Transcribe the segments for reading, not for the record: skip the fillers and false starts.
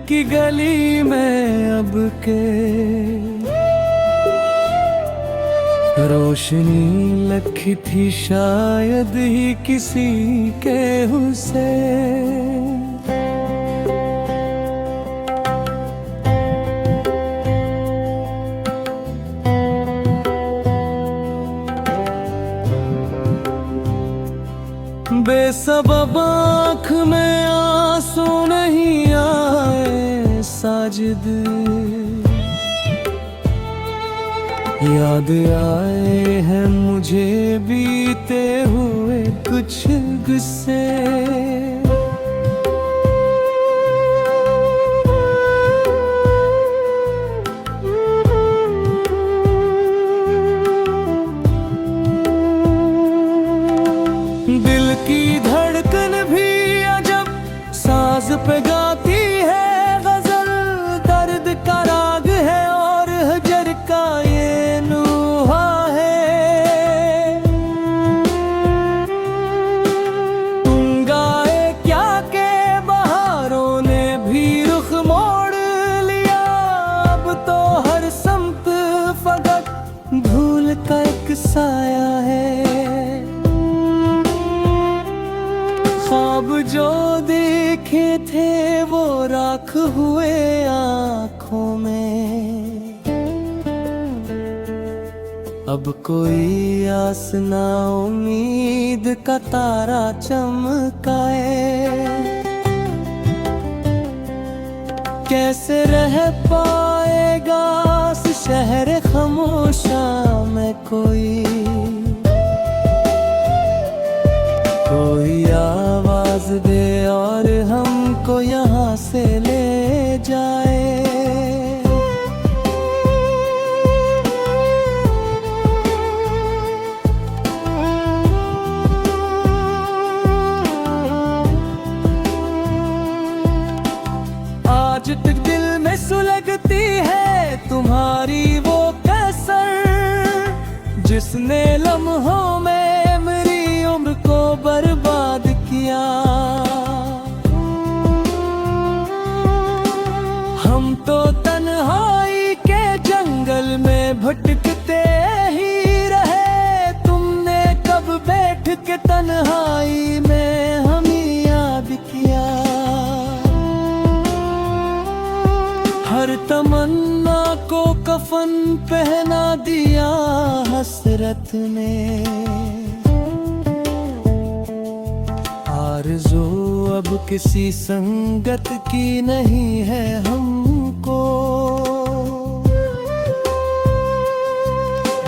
की गली में अब के रोशनी लखी थी शायद ही किसी के हुसे। बेसबब आँख में आंसू नहीं आए साजिद, याद आए हैं मुझे बीते हुए कुछ गुस्से। दिल की धड़कन भी अजब साज पे गाती है गजल, दर्द का राग है और हजर का ये नूहा है। तुम गाए क्या के बहारों ने भी रुख मोड़ लिया, अब तो हर समत फकत धूल का एक साया है। ख्वाब जो देखे थे वो राख हुए आँखों में, अब कोई आस ना उम्मीद का तारा चमकाए। कैसे रह पाएगा इस शहर खामोशा में कोई आवाज दे और हमको यहाँ से ले जाए। आज तक दिल में सुलगती है तुम्हारी वो कसर, जिसने लम्हों में को बर्बाद किया। हम तो तन्हाई के जंगल में भटकते ही रहे, तुमने कब बैठ के तन्हाई में हमें याद किया। हर तमन्ना को कफन पहना दिया हसरत ने, आरज़ू अब किसी संगत की नहीं है हमको।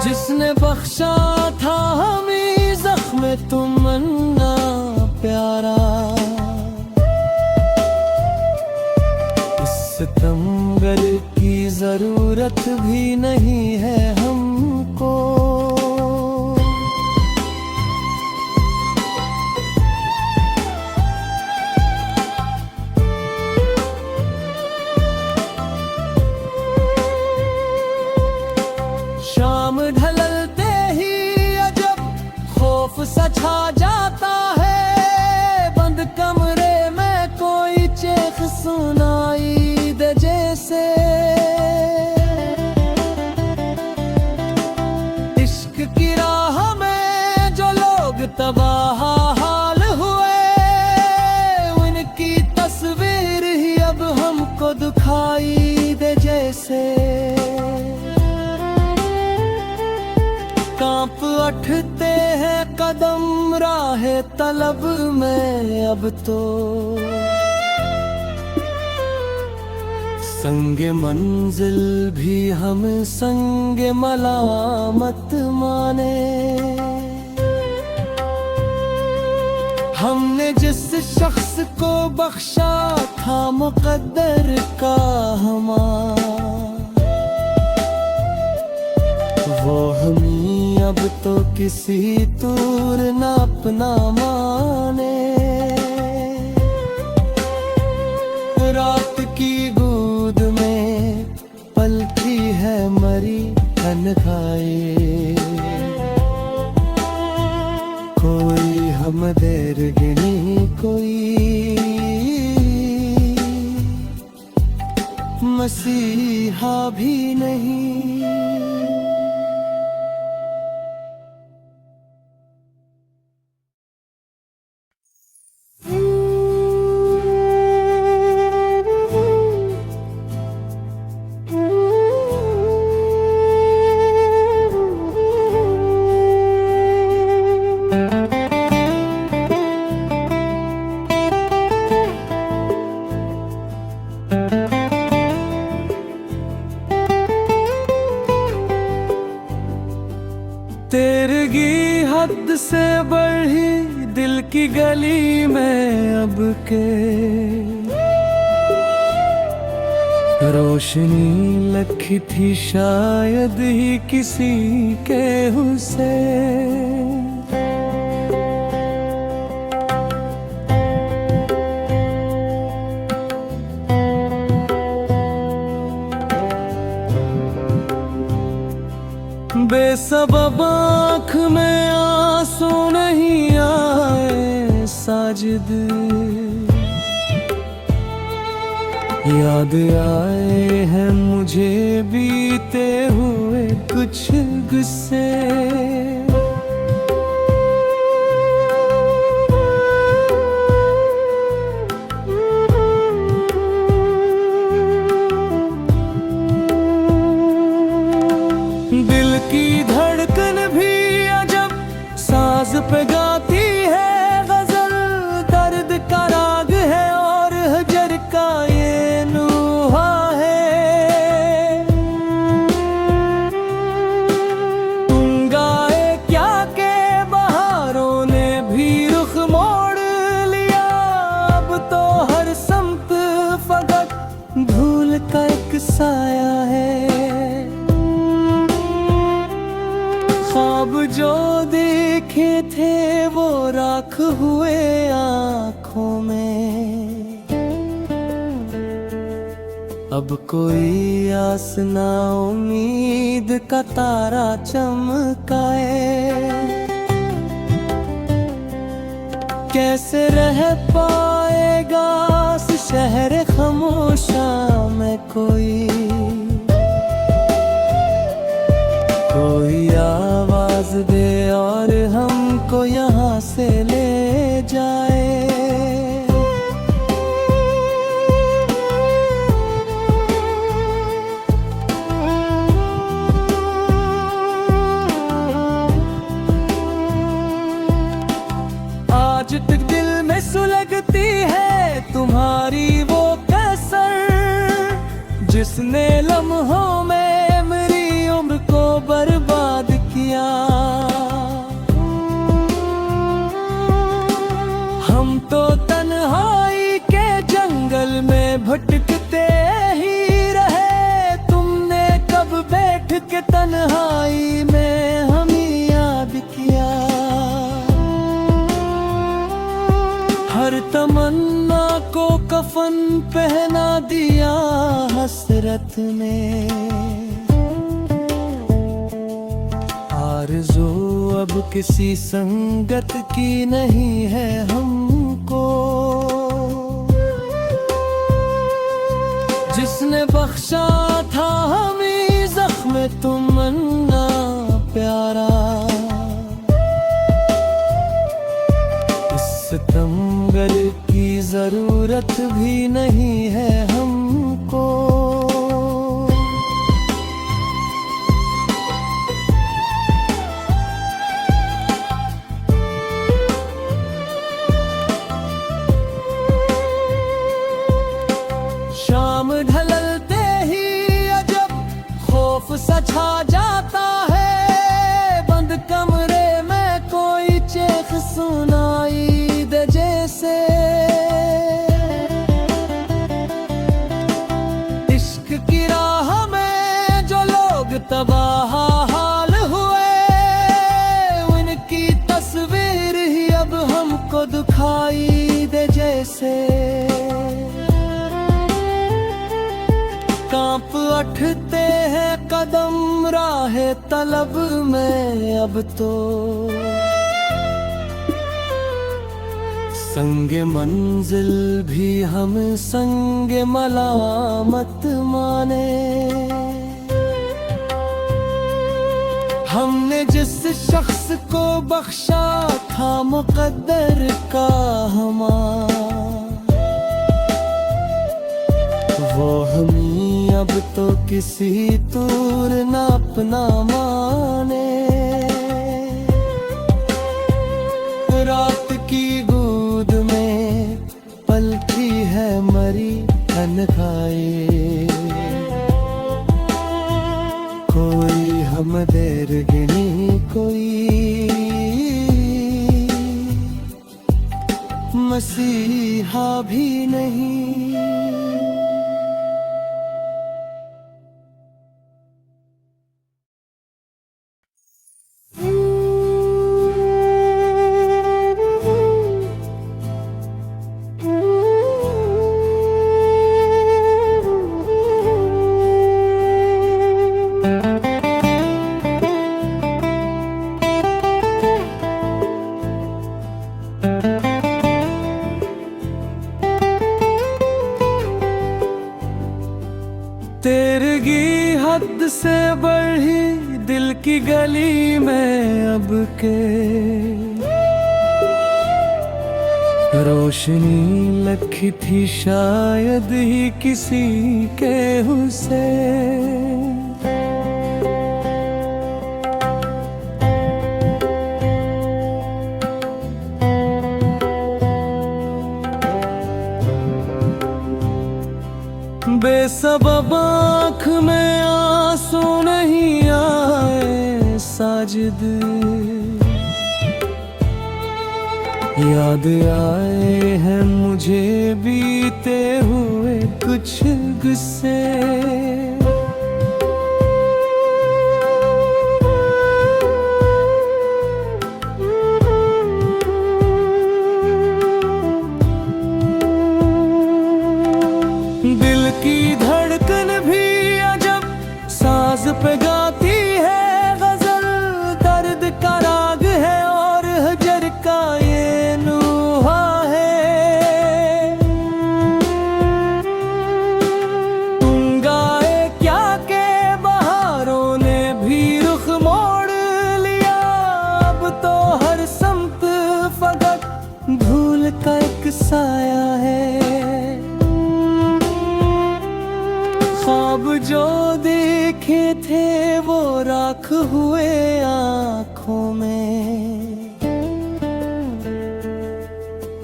जिसने बख्शा था हमें ज़ख्म तमन्ना प्यारा, इस सितमगर की जरूरत भी नहीं है हमको। शाम ढलते ही अजब खौफ सा छा जाता है, बंद कमरे में कोई चेख सुनाई दे जैसे। इश्क की राह में जो लोग तबाह हाल हुए, उनकी तस्वीर ही अब हमको दिखाई दे जैसे। कांप उठते हैं कदम राहे तलब में अब तो, संगे मंजिल भी हम संगे मलामत माने। हमने जिस शख्स को बख्शा था मुकद्दर का हमारा, वो हमें अब तो किसी दूर ना अपना माने। रात की गूद में पलती है मरी तन्हाई, कोई हम देर गिनी कोई मसीहा भी नहीं। तेरगी हद से बढ़ी दिल की गली में अब के रोशनी लखी थी शायद ही किसी के हुस्से। बेसबब आँख में आंसू नहीं आए साजिद, याद आए हैं मुझे बीते हुए कुछ गुस्से। दिल की धड़कन भी अजब साज पे गाती है गजल, दर्द का राग है और हजर का ये नूहा है। तुम गाए क्या के बहारों ने भी रुख मोड़ लिया, अब तो हर समत फकत धूल का एक साया है। ख्वाब जो देखे थे वो राख हुए आँखों में, अब कोई आस ना उम्मीद का तारा चमकाए। कैसे रह पाएगा इस शहर खामोशा में कोई आवाज दे और हमको यहाँ से ले जाए। आज तक दिल में सुलगती है तुम्हारी वो कसर, जिसने लम्हों में को बर्बाद किया। हम तो तन्हाई के जंगल में भटकते ही रहे, तुमने कब बैठ के तन्हाई में हमें याद किया। हर तमन्ना को कफन पहना दिया हसरत ने, आरज़ू अब किसी संगत की नहीं है हमको। जिसने बख्शा था हमें जख्म तमन्ना प्यारा, इस सितमगर की जरूरत भी नहीं है हमको। शाम ढलते ही अजब खौफ सा छा जाता है, बंद कमरे में कोई चेख सुनाई दे जैसे। इश्क की राह में जो लोग तबाह हाल हुए, उनकी तस्वीर ही अब हमको दिखाई दे जैसे। कांप उठते हैं कदम राहे तलब में अब तो, संगे मंजिल भी हम संगे मलामत माने। हमने जिस शख्स को बख्शा था मुकद्दर का हमारा, वो हमी अब तो किसी तूर ना अपना माने। रात की गूद में पलकी है मरी तन्हाई, कोई हम देर गिनी कोई मसीहा भी नहीं। तेरगी हद से बढ़ी दिल की गली में अब के, रोशनी लखी थी शायद ही किसी के हुस्से। बेसबब आँख में आंसू नहीं आए साजिद, याद आए हैं मुझे बीते हुए कुछ गुस्से। दिल की धड़कन भी अजब साज पे गाती है गजल, दर्द का राग है और हजर का ये नूहा है। तुम गाए क्या के बहारों ने भी रुख मोड़ लिया, अब तो हर समत फकत धूल का एक साया है। ख्वाब जो देखे थे वो राख हुए आँखों में,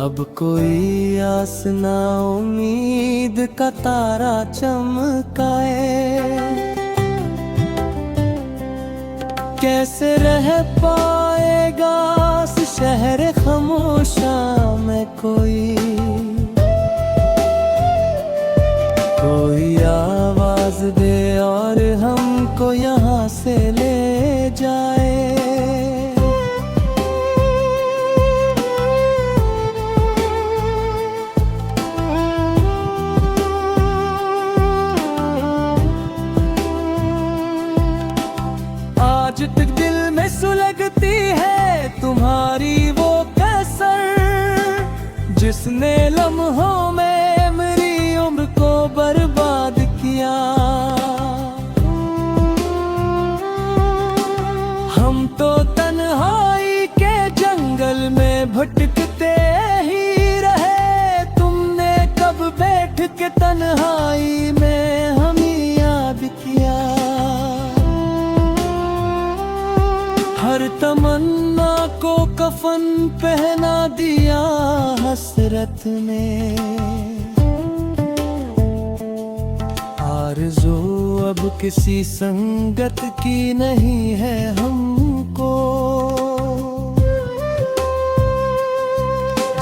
अब कोई आस ना उम्मीद का तारा चमकाए। कैसे रह पाएगा इस शहर खामोशा में कोई आवाज दे और हमको यहाँ से ले जाए। आज तक दिल में सुलगती है तुम्हारी वो कसर, जिसने लम्हों में को बर्बाद किया। हम तो तन्हाई के जंगल में भटकते ही रहे, तुमने कब बैठ के तन्हाई में हमें याद किया। हर तमन्ना को कफन पहना दिया हसरत ने, आरज़ू अब किसी संगत की नहीं है हमको।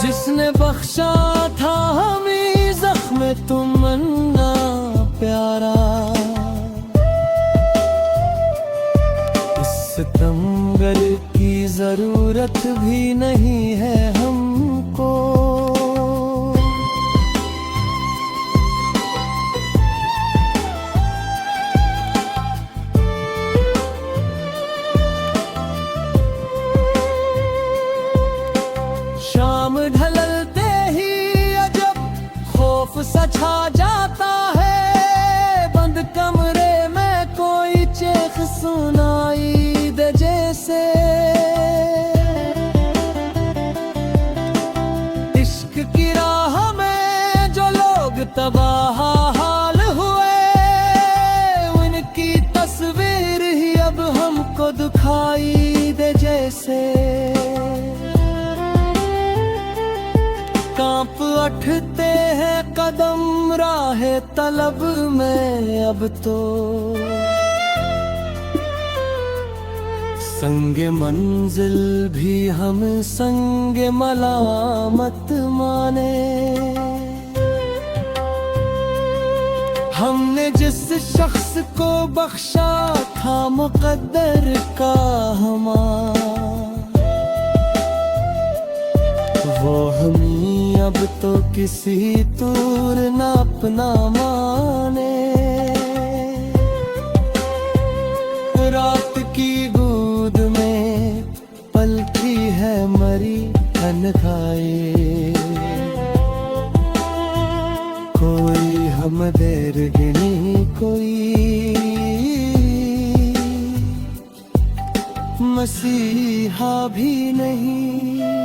जिसने बख्शा था हमें जख्म तमन्ना प्यारा, इस सितमगर की जरूरत भी नहीं है हमको। शाम ढलते बढ़ते हैं कदम राहे तलब में अब तो। संगे मंजिल भी हम संगे मलामत माने। हमने जिस शख्स को बख्शा था मुकद्दर का हमारा, वो हमी अब तो किसी दूर ना अपना माने। रात की गूद में पलकी है मरी तन्हाई, कोई हम देर गिनी कोई मसीहा भी नहीं।